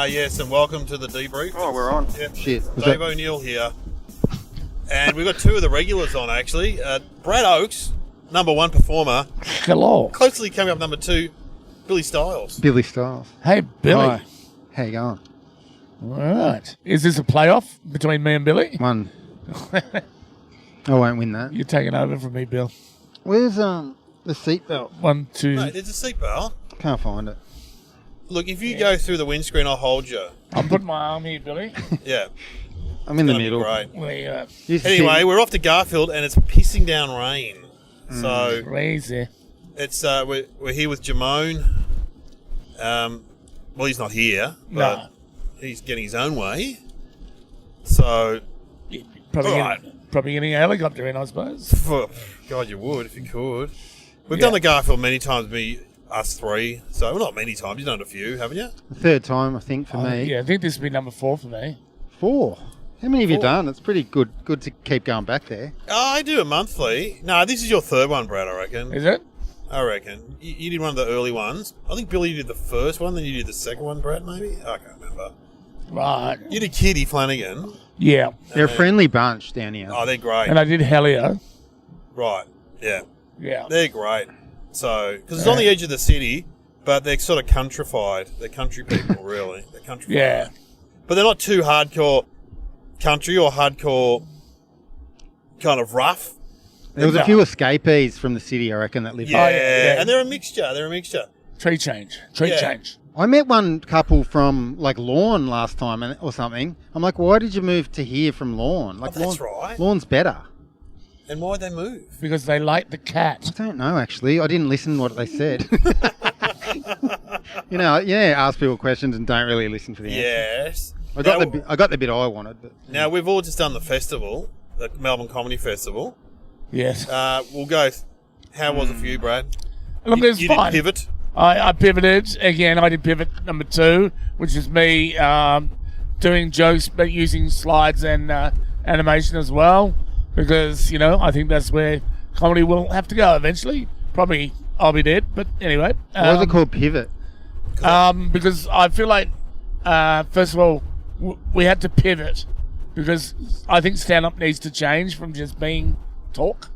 Yes, and welcome to the debrief. Oh, we're on. Yep. Shit. Dave O'Neill here. And we've got two of the regulars on, actually. Brad Oakes, number one performer. Hello. Closely coming up number two, Billy Stiles. Billy Stiles. Hey, Billy. Hi. How you going? All right. Is this a playoff between me and Billy? One. I won't win that. You're taking over from me, Bill. Where's the seatbelt? 1, 2. Mate, there's a seatbelt. Can't find it. Look, if you go through the windscreen, I'll hold you. I'm putting my arm here, Billy. Yeah. I'm in the Gonna be middle. great. We, We're off to Garfield, and it's pissing down rain. So crazy. it's we're here with Jamone. Well, he's not here, but No. he's getting his own way. So, Probably, All probably getting a helicopter in, I suppose. God, you would if you could. We've done the Garfield many times, us three. So, well, not many times. You've done it a few, haven't you? The third time, I think, for me. Yeah, I think this will be number 4 for me. 4. How many have you 4. done? It's pretty good to keep going back there. Oh, I do it monthly. No, this is your third one, Brad, I reckon. Is it? I reckon. You did one of the early ones. I think Billy did the first one, then you did the second one, Brad, maybe? I can't remember. Right. You did Kitty Flanagan. Yeah. They're a friendly bunch down here. Oh, they're great. And I did Helio. Right, yeah. Yeah. They're great. So, because it's on the edge of the city, but they're sort of countrified. They're country people, really. They're countrified. Yeah. But they're not too hardcore country or hardcore kind of rough. There was a few escapees from the city, I reckon, that lived Yeah, there. and they're a mixture. Tree change. Yeah. I met one couple from, like, Lawn last time or something. I'm like, why did you move to here from Lawn? Like, That's right. Lawn's better. And why'd they move? Because they like the cat. I don't know, actually. I didn't listen to what they said. Ask people questions and don't really listen for the answer. Yes. I got the bit I wanted. But Now, we've all just done the festival, the Melbourne Comedy Festival. Yes. We'll go. How was it for you, Brad? Look, it's you fine. did pivot. I pivoted. Again, I did pivot number 2, which is me doing jokes but using slides and animation as well. Because, I think that's where comedy will have to go eventually. Probably I'll be dead, but anyway. why was it called Pivot? Because I feel like, first of all, we had to pivot. Because I think stand-up needs to change from just being talk.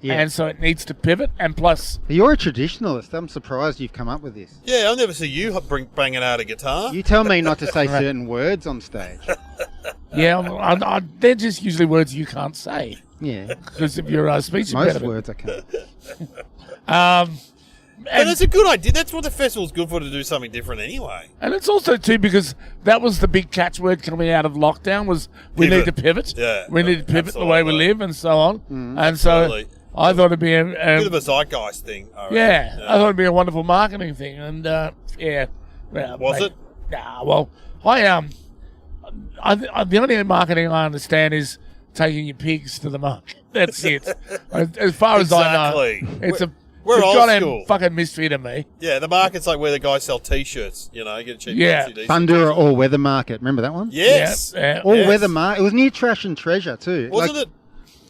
Yeah. And so it needs to pivot. And plus... You're a traditionalist. I'm surprised you've come up with this. Yeah, I'll never see you banging out a guitar. You tell me not to say certain words on stage. Yeah, they're just usually words you can't say. Yeah. Because of your speech Most impediment. words I can't. But it's a good idea. That's what the festival's good for, to do something different anyway. And it's also, too, because that was the big catchword coming out of lockdown was we Pivot. need to pivot. Yeah, we need to pivot the way we absolutely. live and so on. And Absolutely. so I thought it'd be Bit of a zeitgeist thing. I reckon. I thought it'd be a wonderful marketing thing. And, Well, Was it? Nah, well, the only marketing I understand is taking your pigs to the market. That's it. As far as I know. Exactly. It's We're it's old goddamn school. fucking misfit of me. Yeah, the market's like where the guys sell T-shirts. You get a cheap Yeah. fancy decent Thundera All-Weather Market. Remember that one? Yes. Yeah. All-Weather Market. It was near Trash and Treasure, too. Wasn't it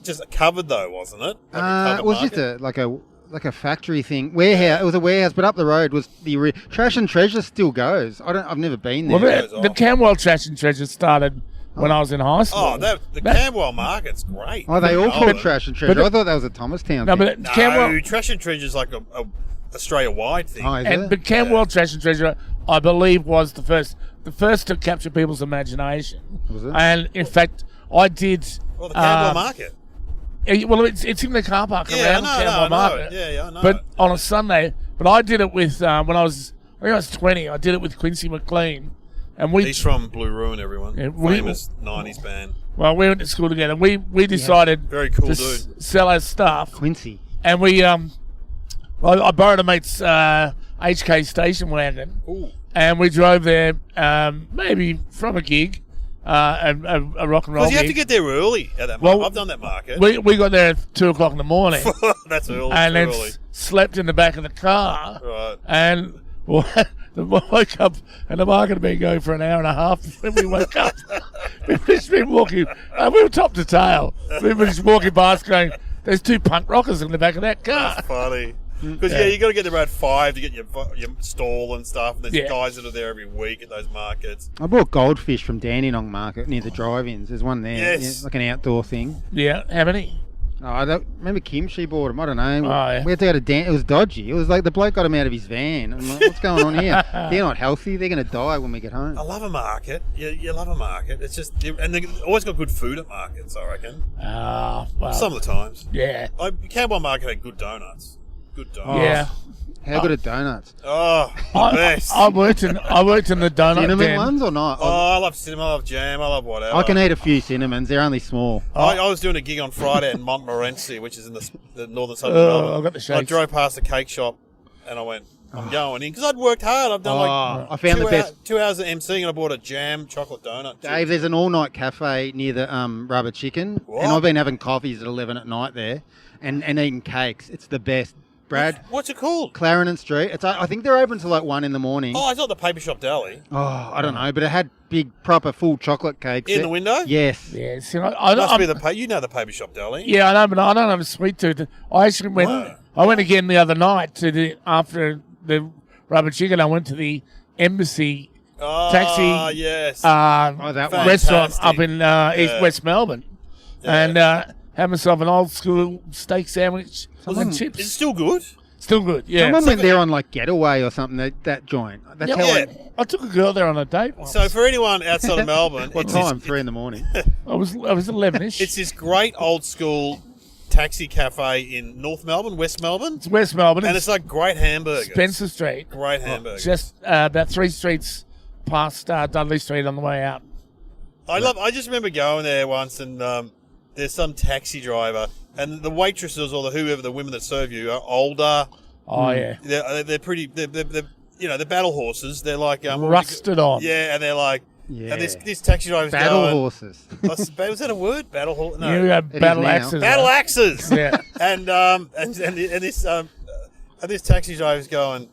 just covered, though, wasn't it? Like a covered It was market? just like a factory thing. Warehouse. It was a warehouse, but up the road was the Trash and Treasure still goes. I've never been there. Well, the Camwell Trash and Treasure started when I was in high school. Oh, the Camwell Market's great. Oh, they all Oh, called Trash and Treasure. But I thought that was a Thomastown No, thing. but No, Camwell, Trash and Treasure's like a Australia-wide thing. Oh, is it? but Camwell Trash and Treasure, I believe, was the first to capture people's imagination. Was it? And in fact, I did. Well, the Camwell Market. Well, it's in the car park Yeah, around I Camwell know Market. it. Yeah, I know But it. on a Sunday, but I did it with when I was 20. I did it with Quincy McLean, and He's from Blue Ruin, everyone. Yeah, Famous 90s band. Well, we went to school together. We decided Very cool to dude. sell our stuff, Quincy. and I borrowed a mate's HK station wagon, Ooh. and we drove there maybe from a gig, a rock and roll Because you have gig. to get there early at that Well, market. I've done that market. We got there at 2 o'clock in the morning, That's early. and then early. slept in the back of the car, Right. and woke up, and the market had been going for an hour and a half. When we woke up, we've just been walking. We were top to tail. We were just walking past, going, "There's 2 punk rockers in the back of that car." That's funny. Because you got to get there at 5 to get your stall and stuff. And there's Yeah. guys that are there every week at those markets. I bought goldfish from Dandenong Market near the drive-ins. There's one there, Yes. like an outdoor thing. Yeah, how many? Oh, I don't remember Kim. She bought them. I don't know. yeah. We had to go to It was dodgy. It was like the bloke got him out of his van. I'm like, what's going on here? They're not healthy. They're going to die when we get home. I love a market. You love a market. It's just, and they always got good food at markets, I reckon. Well, Some of the times. yeah. Cowboy Market had good donuts. Good donuts. Yeah. How good are donuts? Oh, the I best. worked in the donut Cinnamon den. ones or not? I love cinnamon, I love jam, I love whatever. I can eat a few cinnamons. They're only small. I was doing a gig on Friday in Montmorency, which is in the northern suburb Oh, of Melbourne. I've got the shakes. I drove past the cake shop and I went, I'm going in. Because I'd worked hard. I've done I found the best. 2 hours of emceeing and I bought a jam chocolate donut. Dave, there's an all-night cafe near the Rubber Chicken. What? And I've been having coffees at 11 at night there and eating cakes. It's the best. Brad, What's it called? Clarendon Street. I think they're open till like 1 in the morning. Oh, I thought the Paper Shop Deli. Oh, I don't know, but it had big, proper, full chocolate cakes. In the window? Yes. Yeah, see, Must be you know the Paper Shop Deli. Yeah, I know, but I don't have a sweet tooth. I actually went. Wow. I went again the other night after the Rubber Chicken. I went to the Embassy taxi. Yes. that one. Restaurant Fantastic. up in East West Melbourne, and had myself an old school steak sandwich and chips. It's still good. Still good. Yeah. Someone went there on like Getaway or something, that joint. That's Yeah, how yeah. I took a girl there on a date once. So for anyone outside of Melbourne, What it's time? this- 3 in the morning. I was 11ish. It's this great old school taxi cafe in North Melbourne, West Melbourne, It's West Melbourne. and it's like great hamburgers. Spencer Street. Great hamburgers. Just about 3 streets past Dudley Street on the way out. I just remember going there once, and there's some taxi driver, and the waitresses or the women that serve you are older. Oh yeah. They're pretty. They're they're battle horses. They're like Rusted on. Yeah, and they're like. Yeah. And this taxi driver's Battle going. horses. Was that a word? Battle horse? No. You got It battle is now. axes. Battle right? axes. Yeah. And this taxi driver's going,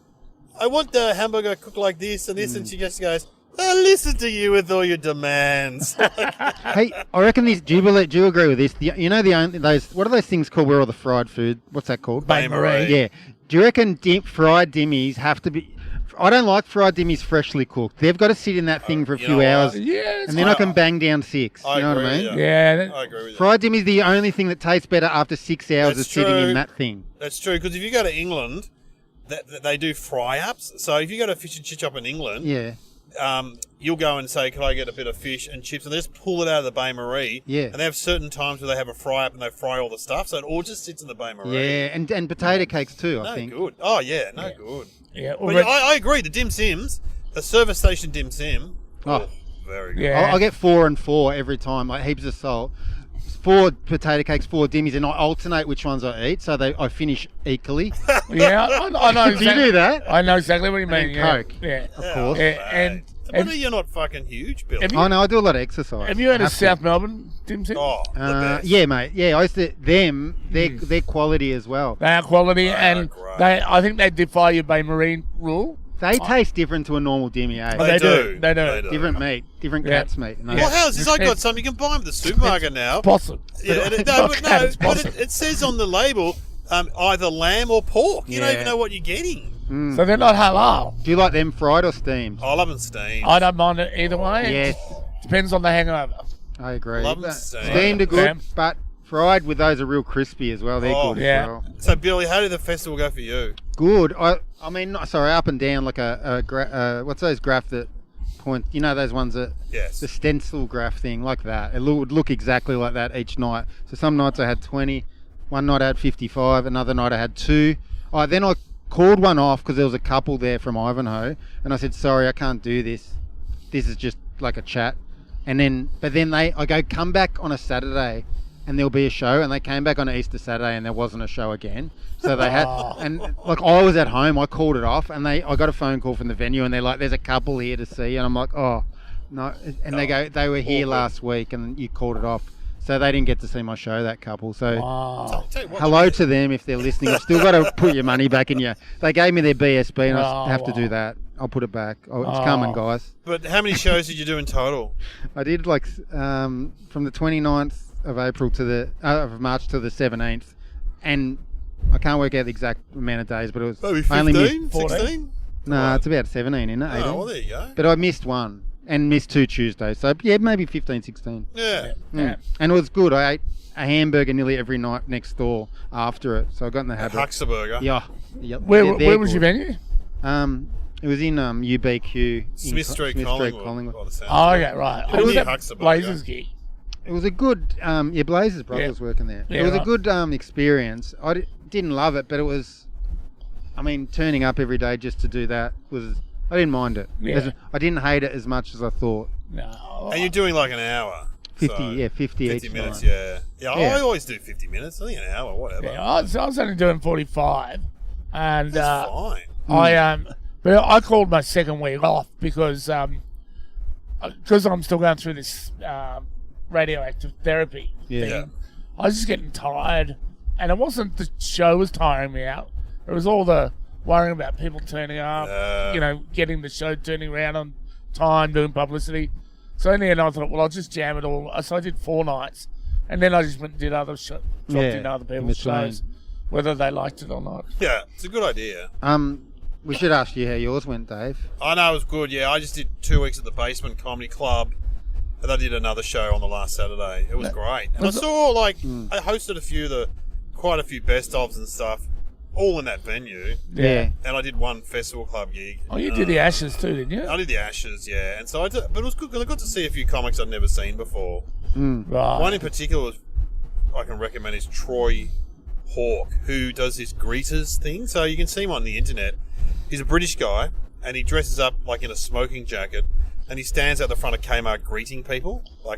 I want the hamburger cooked like this and this, and she just goes, I listen to you with all your demands. Hey, I reckon these. Do you agree with this? What are those things called? Where all the fried food? What's that called? Bain Marie. Yeah. Do you reckon fried dimmies have to be? I don't like fried dimmies freshly cooked. They've got to sit in that thing for a you few know hours, what? Yeah. and then I can bang down 6. I You know agree, what I mean? Yeah. I agree with you. Fried dimmies the only thing that tastes better after 6 hours That's of sitting true. in that thing. That's true, because if you go to England, they do fry-ups. So if you go to a fish and chip shop in England, Yeah. you'll go and say, can I get a bit of fish and chips? And they just pull it out of the Bain Marie. Yeah. And they have certain times where they have a fry-up and they fry all the stuff. So it all just sits in the Bain Marie. Yeah, and potato cakes too, I No think. good. Oh, yeah, no good. Yeah. But I agree. The dim sims, the service station dim sim. Oh. Very good. Yeah. I get 4 and 4 every time, like heaps of salt. 4 potato cakes, 4 dimmies, and I alternate which ones I eat, so I finish equally. Yeah. I know. Do you do that? I know exactly what you mean. And Yeah. Coke. Yeah. Of course. And But you're not fucking huge, Bill. Have I know, I do a lot of exercise. have you had a Have to. South Melbourne dim sum? Oh, the best. Yeah, mate. Yeah, I used to. Their quality as well. They are quality, and great. I think they defy your Bay Marine rule. They taste different to a normal dimmy, eh? They do. They do. Different meat, different Yeah. cat's meat. No. Well, how's this? I got some. You can buy them at the supermarket now. Possum. Yeah, and It's but possum. it says on the label either lamb or pork. You don't Yeah. even know what you're getting. So they're not halal. Do you like them fried or steamed? I love them steamed. I don't mind it either way. Yes, Depends on the hangover. I agree. Love them But steamed. Steamed are good, Yeah. but fried with those are real crispy as well. They're Oh, good yeah. as well. So, Billy, how did the festival go for you? Good. I mean, sorry, up and down like what's those graph that point? You know those ones that Yes. the stencil graph thing like that. It would look exactly like that each night. So some nights I had 20, one night I had 55, another night I had 2. Then I called one off because there was a couple there from Ivanhoe, and I said, sorry, I can't do this. This is just like a chat. But then I go, come back on a Saturday and there'll be a show, and they came back on an Easter Saturday and there wasn't a show again. So they had, and like I was at home, I called it off, and I got a phone call from the venue, and they're like, there's a couple here to see, and I'm like, oh, no. And they go, they were here last week and you called it off. So they didn't get to see my show, that couple. So Wow. Tell you what, hello to them if they're listening. You've still got to put your money back in your. They gave me their BSB, and I Oh, have to wow. do that. I'll put it back. Oh, it's coming, guys. But how many shows did you do in total? I did like from the 29th of April to of March to the 17th, and I can't work out the exact amount of days, but it was Maybe I only 15, missed, 16? no, it's about 17, isn't it? 18? Oh, well, there you go. But I missed one and missed 2 Tuesdays. So, yeah, maybe 15, 16. Yeah. Yeah. And it was good. I ate a hamburger nearly every night next door after it. So I got in the habit. Huxaburger. Yeah. Yep. Where was your venue? It was in UBQ. Smith Street, Collingwood. By the sound Oh, of it. yeah, right. But it was that Huxaburger. Blazers gig. It was a good, Blazer's brother was working there. Yeah, it was right. a good experience. I didn't love it, but it was, turning up every day just to do that I didn't mind it. Yeah. I didn't hate it as much as I thought. No. And you're doing like an hour. 50 50 each minutes, night. yeah. Yeah. I always do 50 minutes. I think an hour, whatever. Yeah, I was only doing 45. And That's fine. but I called my second week off because I'm still going through this radioactive therapy Yeah. thing. Yeah. I was just getting tired, and it wasn't the show was tiring me out. It was all the worrying about people turning up, getting the show turning around on time, doing publicity. So in the end, I thought, well, I'll just jam it all. So I did 4 nights, and then I just went and did other dropped in other people's shows, whether they liked it or not. Yeah, it's a good idea. We should ask you how yours went, Dave. I know it was good, yeah. I just did 2 weeks at the Basement Comedy Club, and I did another show on the last Saturday. It was great. And I saw, I hosted quite a few best-ofs and stuff, all in that venue. Yeah. And I did 1 festival club gig. Oh, you did the Ashes too, didn't you? I did the Ashes, yeah. And so but it was good because I got to see a few comics I'd never seen before. Right. One in particular I can recommend is Troy Hawke, who does this greeters thing. So you can see him on the internet. He's a British guy, and he dresses up like in a smoking jacket, and he stands out the front of Kmart greeting people, or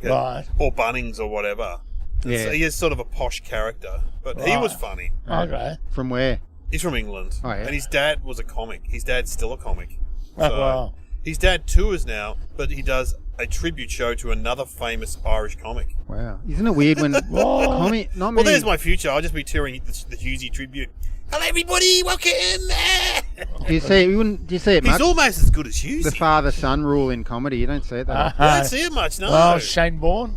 Bunnings or whatever. Yeah. So he is sort of a posh character, but he was funny. Okay. From where? He's from England, Oh, yeah. and his dad was a comic. His dad's still a comic. Oh, So wow. his dad tours now, but he does a tribute show to another famous Irish comic. Wow. Isn't it weird when not Well, many... there's my future. I'll just be touring the Hughesy tribute. Hello, everybody. Welcome. Do you see it He's much? almost as good as Hughesy. The father-son rule in comedy. You don't see it that I don't see it much, no. Oh, Shane Bourne.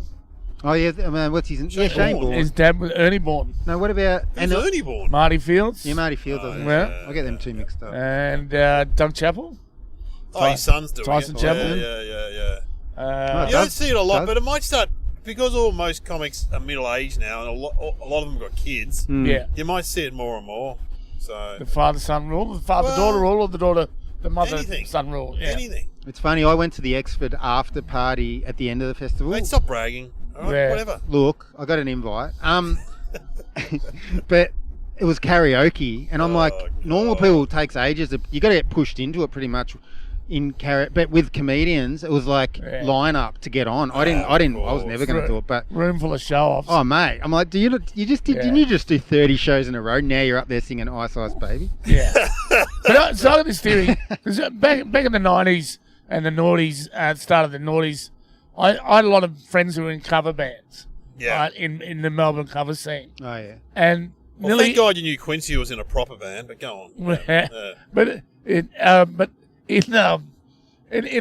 Oh, yeah. What's his name? Yeah, Shane Bourne. His dad was Ernie Bourne. No, what about... Who's Ernie Bourne? Marty Fields. Yeah, Marty Fields. I think. yeah. I get them two mixed up. And Doug Chappell. Oh, his son's doing Tyson it. Chaplin. Yeah. Oh, You don't see it a lot, Doug? but it might start... Because most comics are middle-aged now, and a lot of them got kids, Yeah. you might see it more and more. So The father-son rule, the father-daughter rule, or the mother-son rule. Yeah. anything. It's funny. I went to the Exford after party at the end of the festival. Mate, stop bragging. All right, Yeah. whatever. Look, I got an invite. But it was karaoke, and I'm like, normal people takes ages. You got to get pushed into it pretty much. But with comedians, it was like line up to get on. I was never going to do it. But Room full of show-offs. oh mate, I'm like, didn't you just do 30 shows in a row? Now you're up there singing Ice Ice Baby. Yeah. But so I got this theory. 'Cause back in the 90s and the noughties, start of the noughties, I had a lot of friends who were in cover bands. Yeah. In the Melbourne cover scene. Oh yeah. And Well, thank God you knew Quincy was in a proper band, but go on. But in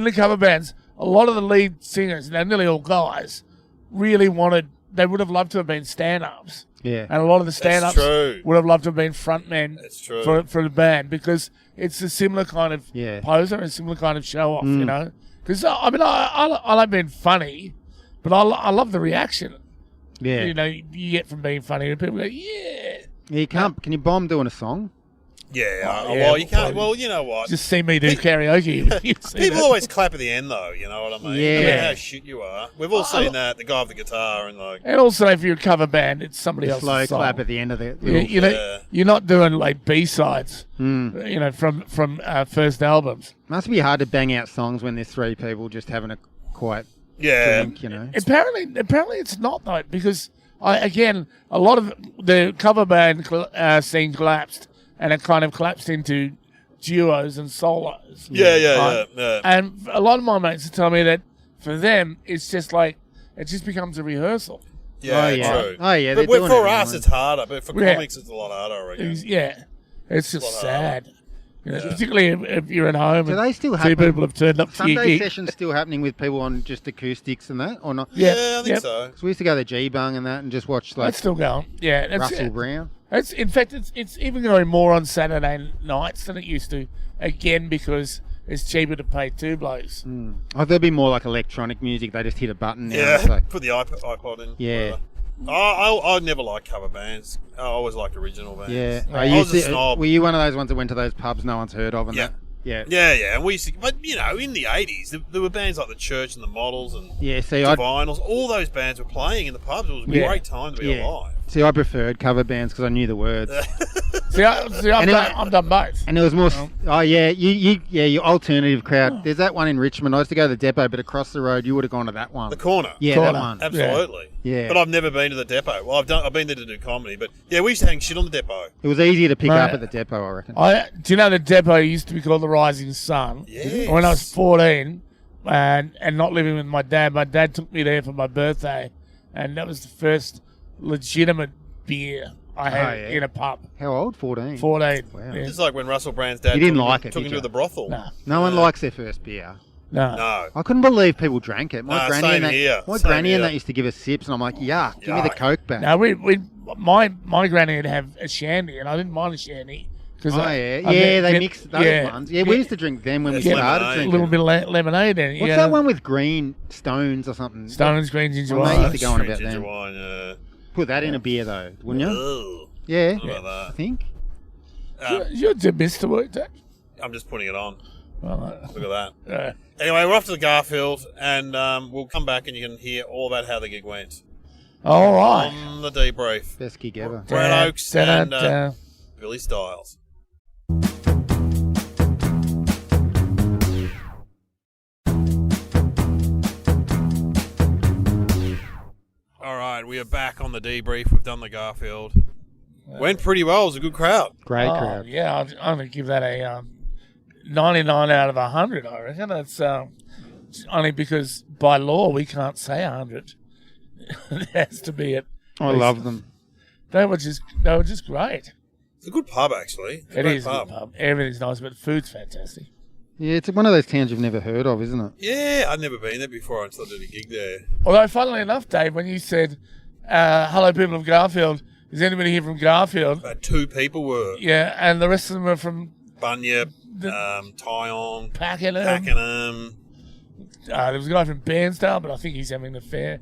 the cover bands, a lot of the lead singers, and they're nearly all guys, really they would have loved to have been stand-ups. Yeah. And a lot of the stand-ups true. would have loved to have been frontmen That's true. for the band because it's a similar kind of Yeah. poser and a similar kind of show-off, you know? Because, I like being funny, but I love the reaction, Yeah. you know, you get from being funny. And people go, yeah. You can't. Can you bomb doing a song? Yeah, yeah, well, you can't. probably. Well, you know what? Just see me do karaoke. You see People that. always clap at the end, though. You know what I mean? Yeah. No matter how shit you are. We've all seen that. The guy with the guitar and like. And also, if you're a cover band, it's somebody else's Slow song. clap at the end of the. You know, Yeah. you're not doing like B-sides, you know, from first albums. Must be hard to bang out songs when there's 3 people just having a quiet Yeah. drink. You know. Apparently it's not though, because a lot of the cover band scene collapsed, and it kind of collapsed into duos and solos. Yeah. And a lot of my mates are telling me that for them, it's just like it just becomes a rehearsal. Yeah, Oh, yeah. true. Oh, yeah, But they're doing for it us, anyway. it's harder. But for Yeah. comics, it's a lot harder, I reckon. Yeah, it's just lot sad. You know, particularly if you're at home. Do and they still 2 happen? people have turned up to your Sunday gig. sessions still happening with people on just acoustics and that, or not? Yeah, I think Yep. so. So we used to go to the G-Bung and that and just watch like That's still going. Yeah, that's Russell Brown. In fact, it's even going more on Saturday nights than it used to. Again, because it's cheaper to pay two blokes. Oh, there'll be more like electronic music. They just hit a button now. Yeah, So. put the iPod in. Yeah. I never liked cover bands. I always liked original bands. Yeah. I was a snob. Were you one of those ones that went to those pubs no one's heard of? And Yeah. that? Yeah. Yeah. And we used to, but in the 80s, there were bands like the Church and the Models and Yeah. See, the Vinyls. All those bands were playing in the pubs. It was a great time to be alive. I preferred cover bands because I knew the words. I've done both. And there was more. Your alternative crowd. There's that one in Richmond. I used to go to the depot, but across the road, you would have gone to that one. The corner. Yeah, Corner. that one. Absolutely. Yeah. But I've never been to the depot. Well, I've been there to do comedy, but yeah, we used to hang shit on the depot. It was easier to pick Mate, up at the depot, I reckon. Do you know the depot used to be called the Rising Sun? Yes. When I was 14 and not living with my dad took me there for my birthday, and that was the first legitimate beer I had in a pub. How old? 14. 14. Wow. Yeah. It's like when Russell Brand's dad You didn't took like him, it, took did him to you? the brothel. No one likes their first beer. No. No. I couldn't believe people drank it. My granny same and that, here. my Same granny and here. that used to give us sips, and I'm like, yuck, give me the Yuck. Coke back. No, my granny would have a shandy, and I didn't mind a shandy. They mixed those ones. Yeah, we used to drink them when we Yeah, started lemonade. A drinking. little bit of lemonade in it. What's that one with green stones or something? Stones, green ginger My mate wine. used to go on about Ginger them. wine, Put that in a beer though, wouldn't you? Ugh. Yeah, What about I think. that? You're too missed to work, Dad. I'm just putting it on. Right. Look at that. Uh, Anyway, we're off to the Garfield, and we'll come back and you can hear all about how the gig went all right. on the debrief. Best gig ever. Brad Oakes and Da-da-da. Billy Stiles. All right, we are back on the debrief. We've done the Garfield. Went pretty well. It was a good crowd. Great crowd. Yeah, I'm going to give that a 99 out of 100, I reckon. That's only because by law we can't say 100. It has to be at I love them. They were just great. It's a good pub, actually. It's a It great is a good pub. Everything's nice, but the food's fantastic. Yeah, it's one of those towns you've never heard of, isn't it? Yeah, I'd never been there before until I did a gig there. Although, funnily enough, Dave, when you said, hello, people of Garfield, is anybody here from Garfield? About 2 people were. Yeah, and the rest of them are from Bunyip, Tyong, Pakenham. Pakenham. There was a guy from Bairnsdale, but I think he's having an affair.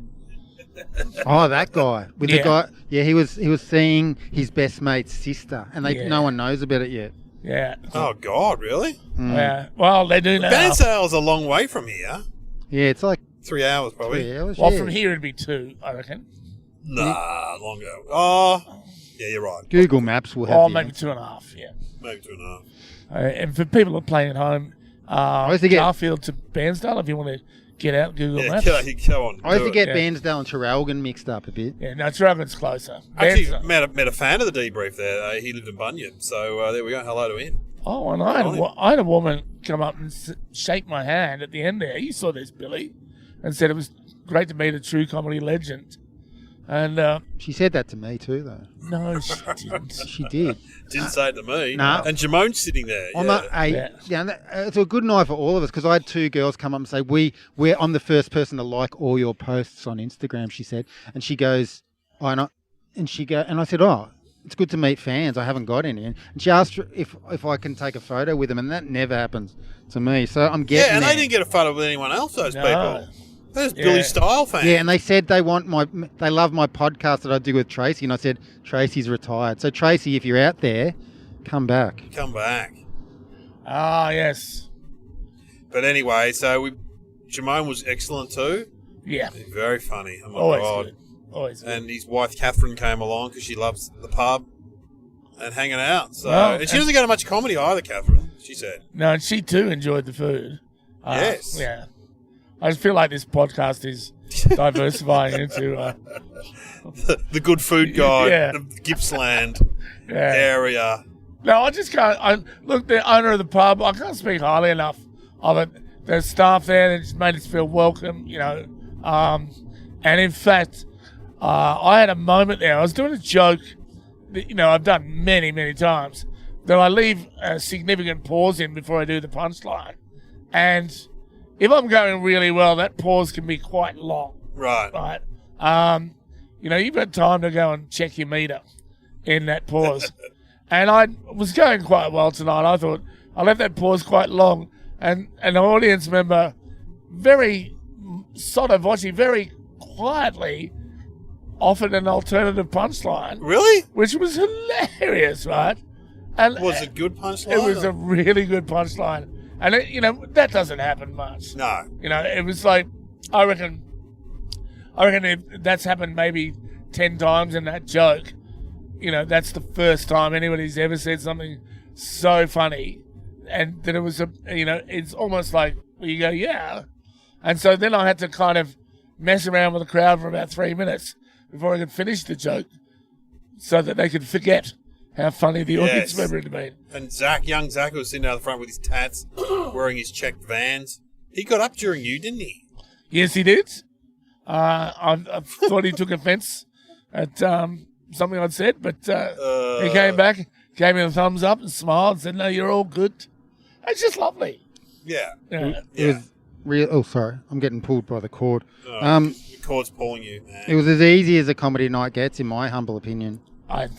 Oh, that guy with the Yeah. guy. Yeah, he was seeing his best mate's sister, and no one knows about it yet. Yeah. Oh, God, really? Yeah. Well, they do now. Bairnsdale's a long way from here. Yeah, it's like 3 hours, probably. 3 hours. Well, yeah. from here it'd be 2, I reckon. Nah, longer. Oh, yeah, you're right. Google Maps will have Oh, you. maybe 2.5, yeah. Maybe 2.5. And for people who are playing at home, used to get- Garfield to Bairnsdale, if you want to get out, Google Yeah, Maps. go on. I used to do it. get Yeah. Bairnsdale and Traralgon mixed up a bit. Yeah, no, Traralgon's closer. Actually, Bairnsdale. met a fan of the debrief there. He lived in Bunyip, so there we go. Hello to him. Oh, and I had a woman come up and shake my hand at the end there. You saw this, Billy, and said it was great to meet a true comedy legend. And She said that to me too, though. no, she didn't. She did. Didn't say it to me. Nah. And Jamone's sitting there. On Yeah. it's a good night for all of us because I had 2 girls come up and say, I'm the first person to like all your posts on Instagram, she said. And she goes, and I said, oh, it's good to meet fans. I haven't got any. And she asked if I can take a photo with them, and that never happens to me. So I'm getting Yeah, and there. they didn't get a photo with anyone else, those No. people. Those Yeah. Billy Style fans. Yeah, and they said they love my podcast that I do with Tracy, and I said Tracy's retired. So Tracy, if you're out there, come back. Come back. Ah, yes. But anyway, so Jamone was excellent too. Yeah. Very funny. Oh my Always God. good. Always good. And his wife Catherine came along because she loves the pub and hanging out. So, Well, and she doesn't go to much comedy either, Catherine. She said. No, and she too enjoyed the food. Yes. Yeah. I just feel like this podcast is diversifying into The good food guide, Yeah. the Gippsland yeah. area. No, I just can't. Look, the owner of the pub, I can't speak highly enough of it. The staff there, they just made us feel welcome, and in fact, I had a moment there. I was doing a joke that, I've done many, many times, that I leave a significant pause in before I do the punchline. And if I'm going really well, that pause can be quite long, Right. right? You've got time to go and check your meter. in that pause. And I was going quite well tonight. I thought I left that pause quite long. And an audience member very sotto voce, very quietly offered an alternative punchline. Really? Which was hilarious, right? And Was it good punchline? it was a really good punchline. And, that doesn't happen much. No. It was like, I reckon if that's happened maybe 10 times in that joke, that's the first time anybody's ever said something so funny. And that it was, it's almost like, you go, yeah. And so then I had to kind of mess around with the crowd for about 3 minutes before I could finish the joke so that they could forget how funny the audience member had been. And young Zach was sitting out the front with his tats, wearing his checked Vans. He got up during you, didn't he? Yes, he did. I thought he took offence at something I'd said, but he came back, gave me a thumbs up and smiled and said, no, you're all good. It's just lovely. Yeah. It was real. Oh, sorry. I'm getting pulled by the cord. The cord's pulling you, man. It was as easy as a comedy night gets, in my humble opinion.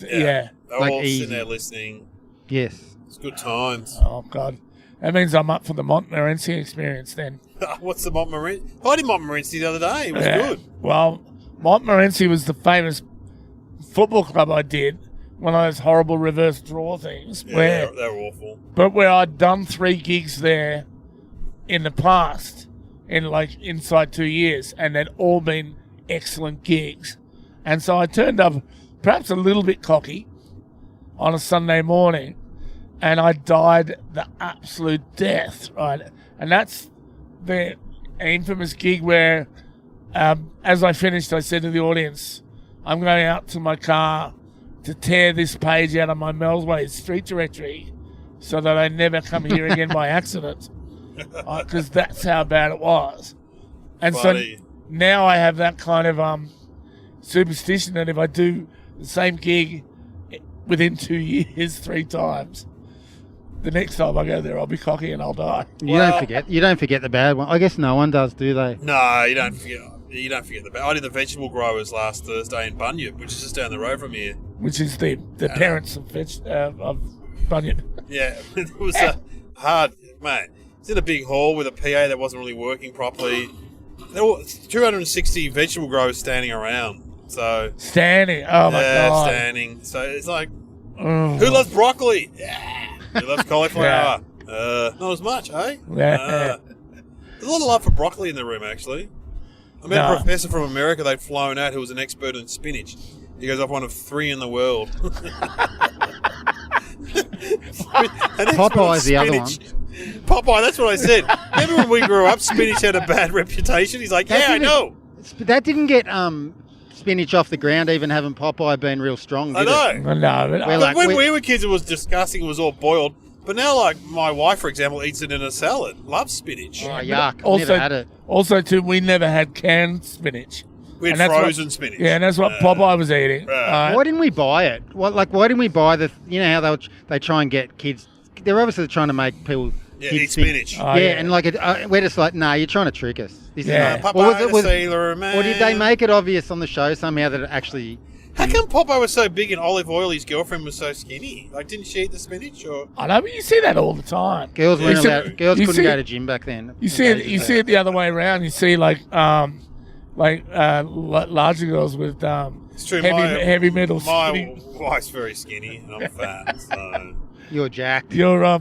They're Like all easy. sitting there listening. Yes. It's good times. Oh, God. That means I'm up for the Montmorency experience then. What's the Montmorency? I did Montmorency the other day. It was good. Well, Montmorency was the famous football club I did, one of those horrible reverse draw things. Yeah, they were awful. But where I'd done 3 gigs there in the past, inside 2 years, and they'd all been excellent gigs. And so I turned up perhaps a little bit cocky on a Sunday morning, and I died the absolute death, right? And that's the infamous gig where, as I finished, I said to the audience, I'm going out to my car to tear this page out of my Melway street directory so that I never come here again by accident. Because that's how bad it was. And Funny. so now I have that kind of superstition that if I do the same gig within 2 years 3 times, the next time I go there I'll be cocky and I'll die. You don't forget the bad one. I guess no one does, do they? No, you don't forget. You don't forget the. I did the vegetable growers last Thursday in Bunyip, which is just down the road from here. Which is the parents of Bunyip. Yeah, it was hard, mate. It's in a big hall with a PA that wasn't really working properly. There were 260 vegetable growers standing around. So standing. Oh my God. Standing. So it's like, who loves broccoli? Yeah. Who loves cauliflower? Not as much, eh? Yeah. There's a lot of love for broccoli in the room, actually. I met a professor from America they'd flown out who was an expert in spinach. He goes, I'm one of 3 in the world. Popeye's the other one. Popeye, that's what I said. Remember when we grew up, spinach had a bad reputation? He's like, I know. That didn't get spinach off the ground, even having Popeye been real strong, did I know. No, but when we were kids, it was disgusting. It was all boiled. But now, like, my wife, for example, eats it in a salad. Loves spinach. Oh, yuck. I've never had it. Also, too, we never had canned spinach. We had frozen spinach. Yeah, and that's what Popeye was eating. Why didn't we buy it? Why didn't we buy how they try and get kids? They're obviously trying to make people eat spinach. And we're just like, nah, you're trying to trick us. This is not. Popeye the Sailor Man. Or did they make it obvious on the show somehow that it actually... How come Popeye was so big and Olive Oil, his girlfriend, was so skinny? Like, didn't she eat the spinach? Or I know, but you see that all the time. Girls couldn't go to gym back then. You see it the other way around. You see larger girls with heavy metal. My wife's very skinny and I'm fat, so you're jacked. You're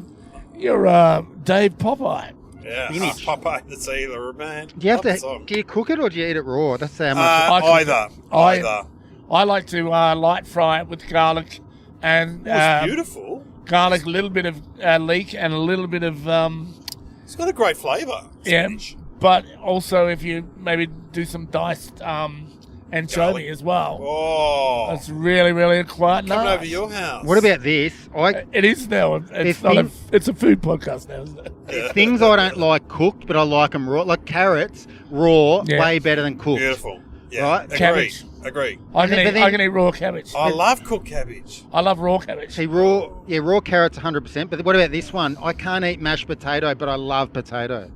Dave Popeye. Yeah, Popeye the Sailor Man. Do you cook it or do you eat it raw? That's how much. Either. I like to light fry it with garlic and it's beautiful. Garlic, a little bit of leek, and a little bit of. It's got a great flavour. Spinach. Yeah, but also if you maybe do some diced anchovy as well. Oh, that's really, really quite nice. Coming over to your house. What about this? It is now. It's a food podcast now, isn't it? Things I don't like cooked, but I like them raw. Like carrots, raw, way better than cooked. Beautiful. Yeah. Right? Cabbage. Agree. I can eat raw cabbage. I love cooked cabbage. I love raw cabbage. See, raw carrots 100%. But what about this one? I can't eat mashed potato, but I love potato.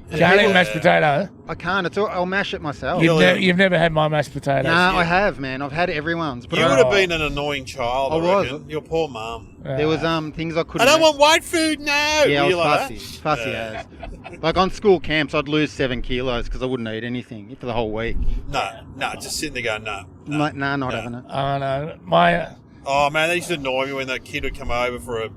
Can't eat mashed potato. I can't. I'll mash it myself. You've never had my mashed potatoes. Nah, I have, man. I've had everyone's. But You would have been an annoying child, I was. reckon. Your poor mum. There was things I couldn't. I don't want white food, no! Yeah, I Were was you like fussy. that? Fussy as. Like on school camps, I'd lose 7 kilos because I wouldn't eat anything for the whole week. No, just sitting there going, no. Not having it. Oh, no. Oh, man, they used to annoy me when that kid would come over for a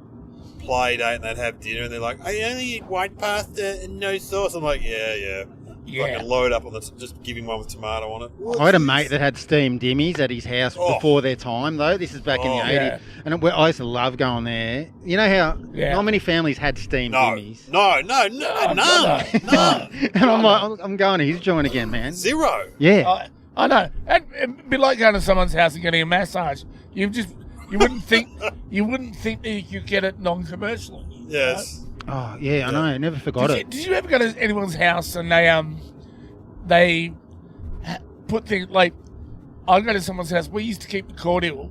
play date and they'd have dinner and they're like, I only eat white pasta and no sauce. I'm like, yeah. Fucking load up on just give him one with tomato on it. I had a mate that had steamed dimmies at his house before their time, though. This is back in the 80s. Yeah. And I used to love going there. You know how not many families had steamed dimmies? No. And I'm like, I'm going to his joint again, man. Zero. Yeah. I know. It'd be like going to someone's house and getting a massage. You wouldn't think that you could get it non-commercially. Yes. Right? Oh, yeah, I know. Never forgot it. Did you ever go to anyone's house and they put things like, I go to someone's house, we used to keep the cordial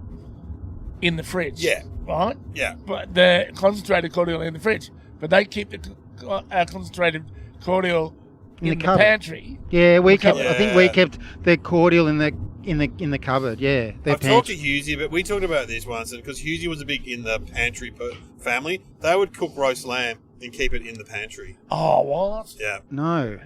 in the fridge. Yeah. Right? Yeah. But the concentrated cordial in the fridge. But they keep the concentrated cordial in the pantry. Yeah, I think we kept the cordial in the cupboard. Yeah, I've talked to Husey, but we talked about this once, and because Husey was a big in the pantry family, they would cook roast lamb and keep it in the pantry. Oh, what? Yeah. No,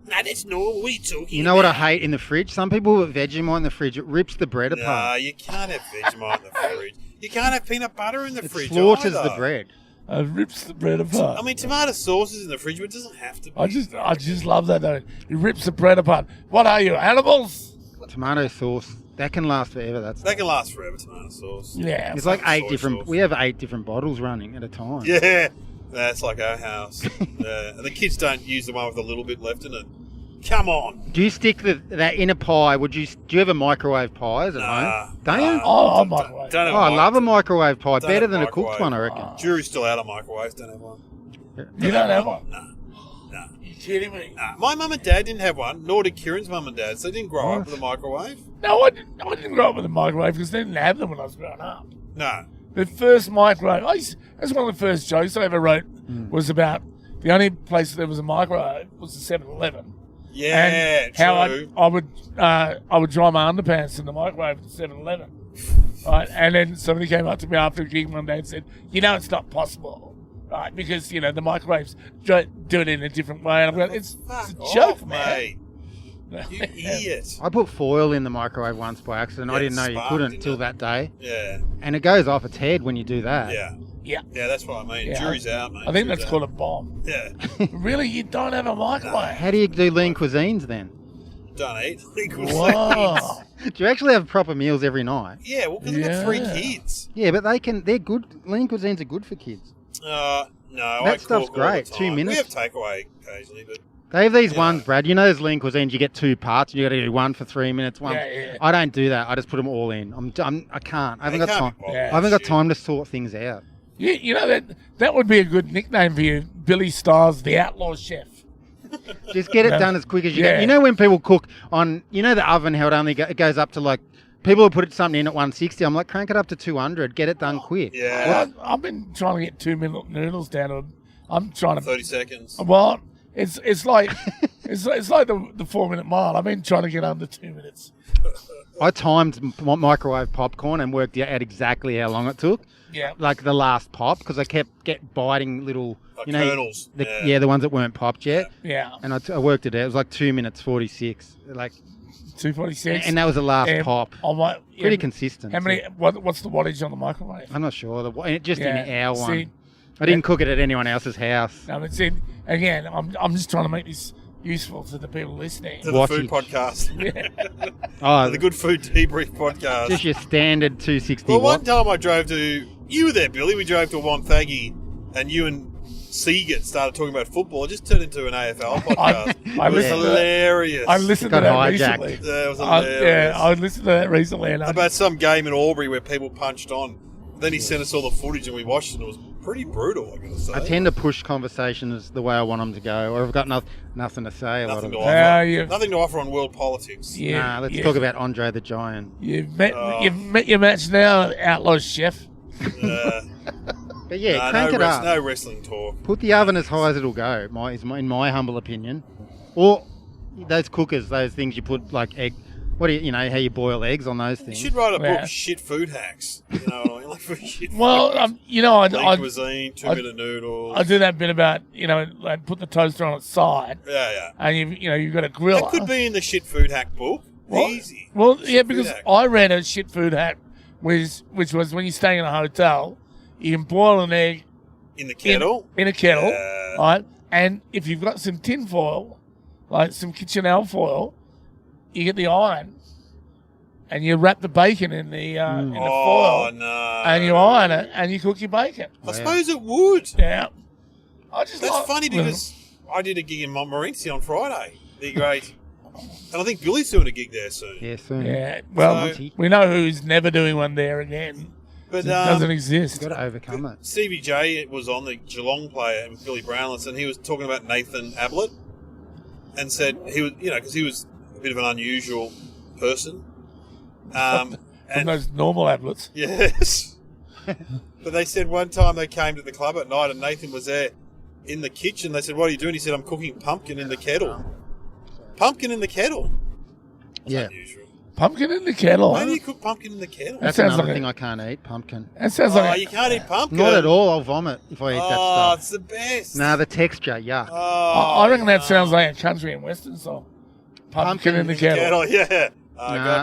that's normal. What are you talking You know what I hate in the fridge? Some people put Vegemite in the fridge. It rips the bread apart. Nah, you can't have Vegemite in the fridge. You can't have peanut butter in the fridge. It slaughters either. the bread. It rips the bread apart. I mean, tomato sauce is in the fridge, but it doesn't have to be. I just love that though. It rips the bread apart. What are you, animals? Tomato sauce. That can last forever. That can last forever, tomato sauce. Yeah. It's like 8 soy different... sauce. We have 8 different bottles running at a time. Yeah. That's like our house. Yeah. And the kids don't use the one with a little bit left in it. Come on. Do you stick that in a pie? Do you have a microwave pies at home? Don't you? Oh, microwave. I love a microwave pie. Better than a cooked one, I reckon. Jury's still out on microwaves. Don't have one. You don't have one? No. You kidding me? My mum and dad didn't have one, nor did Kieran's mum and dad, so they didn't grow up with a microwave. No, I didn't grow up with a microwave because they didn't have them when I was growing up. No. The first microwave, that's one of the first jokes I ever wrote, was about the only place there was a microwave was the 7-Eleven. Yeah, and true. how I would dry my underpants in the microwave at the 7-Eleven. Right? And then somebody came up to me after a gig one day and said, it's not possible. Right? Because, the microwaves do it in a different way. And I'm going, it's a joke, man. You idiot. I put foil in the microwave once by accident. I didn't know you couldn't until that day. Yeah. And it goes off its head when you do that. Yeah. Yeah. Yeah, that's what I mean. Yeah. Jury's out, mate. I think that's called a bomb. Yeah. Really? You don't have a microwave? How do you do lean cuisines then? Don't eat. Wow. Do you actually have proper meals every night? Yeah, well, because I've got 3 kids. Yeah, but they're good. Lean cuisines are good for kids. No, that stuff's great. 2 minutes. We have takeaway occasionally, but... They have these ones, Brad. You know those lean cuisines, you get 2 parts and you got to do one for 3 minutes. One. Yeah. I don't do that. I just put them all in. I can't. I haven't got time. Yeah. I haven't got time to sort things out. You know that would be a good nickname for you, Billy Stiles, the Outlaw Chef. Just get it done as quick as you Yeah. can. You know when people cook on, the oven, how it goes up to like, people will put something in at 160. I'm like, crank it up to 200. Get it done quick. Yeah. I've been trying to get 2-minute noodles down to. I'm trying to 30 seconds. Well, it's like it's like the 4-minute mile. I've been trying to get under 2 minutes. I timed microwave popcorn and worked out exactly how long it took. Yeah. Like the last pop, because I kept biting little, kernels. The ones that weren't popped yet. Yeah. And I worked it out. It was like 2 minutes 46. Like 2:46. And that was the last pop. Pretty consistent. How many? What's the wattage on the microwave? I'm not sure. Just in our one. See, I didn't cook it at anyone else's house. No, but see, again, I'm just trying to make this useful to the people listening. To the food podcast. Oh, the Good Food Debrief podcast. Just your standard 260 Well, one watt. time I drove to... You were there, Billy. We drove to Wonthaggi, and you and Seagate started talking about football. It just turned into an AFL podcast. I It was listened hilarious. I listened to Got that hijacked. recently. Yeah, it was hilarious. I listened to that recently. And About some game in Albury where people punched on. Then he sent us all the footage and we watched it, and it was pretty brutal, I gotta say. I tend to push conversations the way I want them to go, or I've got nothing to say. Nothing to a lot offer. Nothing to offer on world politics. Nah, let's talk about Andre the Giant. You've met your match now, Outlaw Chef. But yeah, crank it up. No wrestling talk. Put the oven as high as it'll go, in my humble opinion. Or those cookers, those things you put like egg. What do you know? How you boil eggs on those things? You should write a book, shit food hacks. You know what I mean? Like for shit. You know, I cuisine, 2-minute noodles. I do that bit about like put the toaster on its side. Yeah. And you've got a griller. That could be in the shit food hack book. Easy. Well, yeah, because I read a shit food hack, which was when you stay in a hotel, you can boil an egg in the kettle. In a kettle, right? And if you've got some tin foil, like some kitchen alfoil, you get the iron, and you wrap the bacon in the foil, and you iron it, and you cook your bacon. I suppose it would. Yeah. That's funny because I did a gig in Montmorency on Friday. The great. And I think Billy's doing a gig there soon. Yeah, soon. Yeah, well, we know who's never doing one there again. But it doesn't exist. You've got to overcome it. Stevie J was on the Geelong player with Billy Brownless, and he was talking about Nathan Ablett, and said he was, because he was a bit of an unusual person. From those normal Ablets. Yes. But they said one time they came to the club at night, and Nathan was there in the kitchen. They said, "What are you doing?" He said, "I'm cooking pumpkin in the kettle." Pumpkin in the kettle. That's unusual. Pumpkin in the kettle. Why do you cook pumpkin in the kettle? That's another thing I can't eat, pumpkin. That sounds like you can't eat pumpkin? Not at all. I'll vomit if I eat that stuff. Oh, it's the best. Nah, the texture, yuck. I reckon that sounds like a country and western song. Pumpkin in the kettle. Yeah.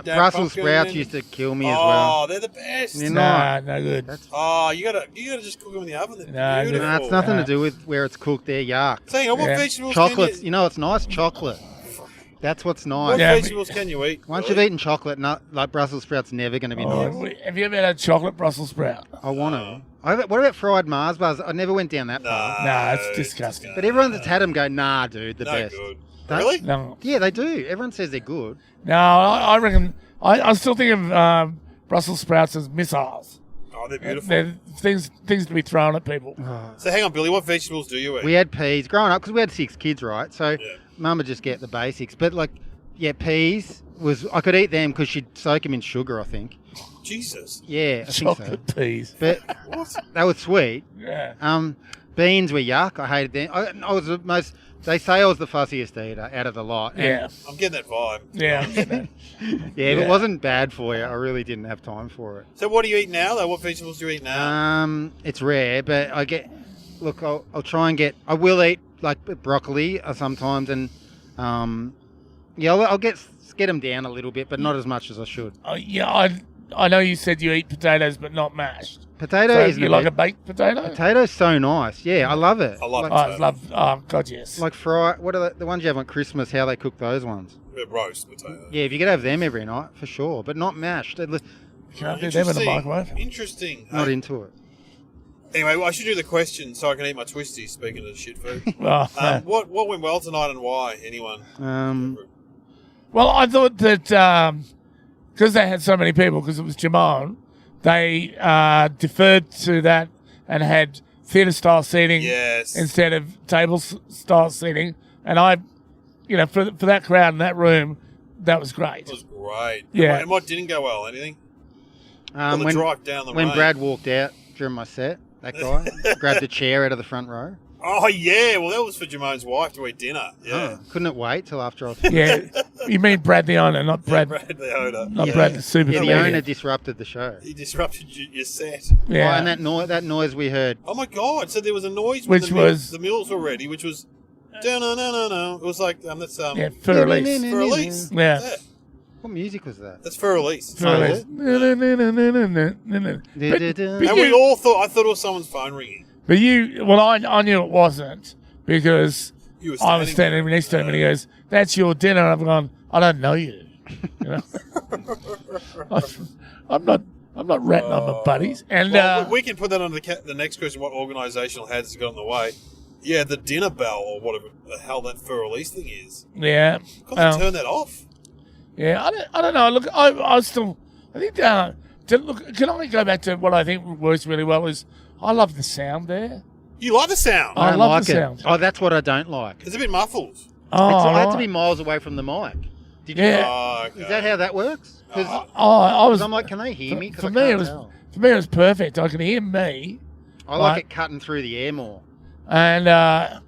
Brussels sprouts used to kill me as well. Oh, they're the best. They're not. No good. You gotta just cook them in the oven. They're beautiful. Nah, it's nothing to do with where it's cooked. They're yuck. Saying, what vegetables Chocolate. You know what's nice? Chocolate. That's what's nice. What vegetables can you eat? Once you've eaten chocolate, like Brussels sprouts, never going to be nice. Have you ever had a chocolate Brussels sprout? I want to. What about fried Mars bars? I never went down that path. Nah, it's disgusting. But everyone that's had them go, nah, dude, the best. Good. Really? No. Yeah, they do. Everyone says they're good. No, I reckon. I still think of Brussels sprouts as missiles. Oh, they're beautiful. They're things to be thrown at people. So hang on, Billy. What vegetables do you eat? We had peas growing up because we had 6 kids, right? So Mum would just get the basics. But peas I could eat them because she'd soak them in sugar, I think. Jesus. Yeah, I Chocolate think so. peas. But they were sweet. Yeah. Beans were yuck. I hated them. I was the most. They say I was the fussiest eater out of the lot. Yeah. I'm getting that vibe. Yeah, I'm getting that. If it wasn't bad for you, I really didn't have time for it. So what do you eat now, though? What vegetables do you eat now? It's rare, but I get. Look, I'll try and get. I will eat like broccoli sometimes, and I'll get them down a little bit, but not as much as I should. I know you said you eat potatoes, but not mashed. Potato so is you like a baked potato? Potato's so nice. Yeah, I love it. I love potato. Oh God, yes. Like fry. What are the ones you have on Christmas? How they cook those ones? Roast potato. Yeah, if you could have them every night for sure, but not mashed. Can't do them in the microwave. Interesting. Not into it. Anyway, I should do the question so I can eat my twisties. Speaking of shit food, what went well tonight and why? Anyone? Well, I thought that because they had so many people, because it was Jamon, they deferred to that and had theatre-style seating instead of table-style seating. And for that crowd in that room, that was great. It was great. Yeah. And what didn't go well? Anything? The drive down the when range. Brad walked out during my set, that guy grabbed a chair out of the front row. Oh, yeah. Well, that was for Jamone's wife to eat dinner. Yeah. Couldn't it wait till after I Yeah. You mean Brad the owner, not Brad. Brad the owner. Not Brad the super. Yeah, the owner disrupted the show. He disrupted your set. Yeah. And that noise we heard. Oh, my God. So there was a noise which when the meals were ready, which was... No. It was like... that's for release. For release. Yeah. What music was that? That's for release. For release. And we all thought... I thought it was someone's phone ringing. But I knew it wasn't because I was standing next to him and he goes, "That's your dinner." And I'm going, "I don't know you." I'm not ratting on my buddies. And we can put that on the next question. What organisational has got in the way? Yeah, the dinner bell or whatever the hell that for release thing is. Yeah, got to turn that off. Yeah, I don't know. Look, I think. Can I go back to what I think works really well is I love the sound there. You like the sound? I love like the it. sound. Oh, that's what I don't like. It's a bit muffled. I had to be miles away from the mic. Did you? Yeah. Is that how that works? I was. I'm like, can they hear me? For me, it was perfect. I could hear me, I like it cutting through the air more. And but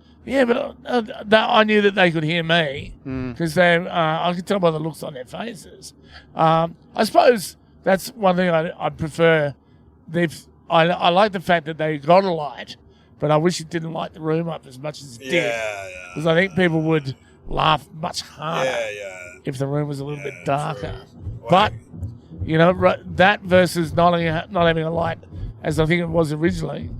I knew that they could hear me because I could tell by the looks on their faces. I suppose that's one thing I prefer. I like the fact that they got a light, but I wish it didn't light the room up as much as it did. Because I think people would laugh much harder if the room was a little bit darker. But, that versus not having a light as I think it was originally.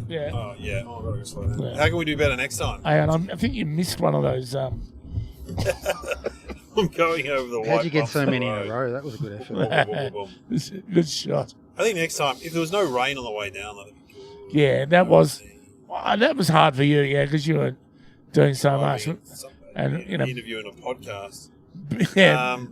Yeah. Oh, yeah. Oh, I've got to go slow down. Yeah. How can we do better next time? I think you missed one of those. I'm going over the white. How'd you get so many in a row? That was a good effort. Good shot. I think next time, if there was no rain on the way down, that'd be good. Yeah, that was hard for you, because you were doing so much. And interviewing a podcast. Yeah.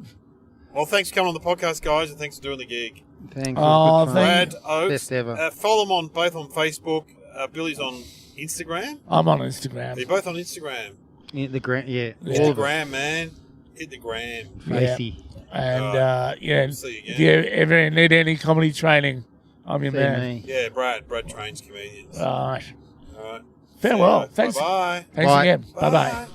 Well, thanks for coming on the podcast, guys, and thanks for doing the gig. Thanks. Brad Oates. Best ever. Follow them both on Facebook. Billy's on Instagram. I'm on Instagram. They're both on Instagram. Hit the gram, Hit the gram, man. Hit the gram. Facey. And see you if you ever need any comedy training, I'm your man. Me. Yeah, Brad trains comedians. All right. All right. Farewell. Thanks. Bye. Thanks Bye. again. Bye. Bye-bye.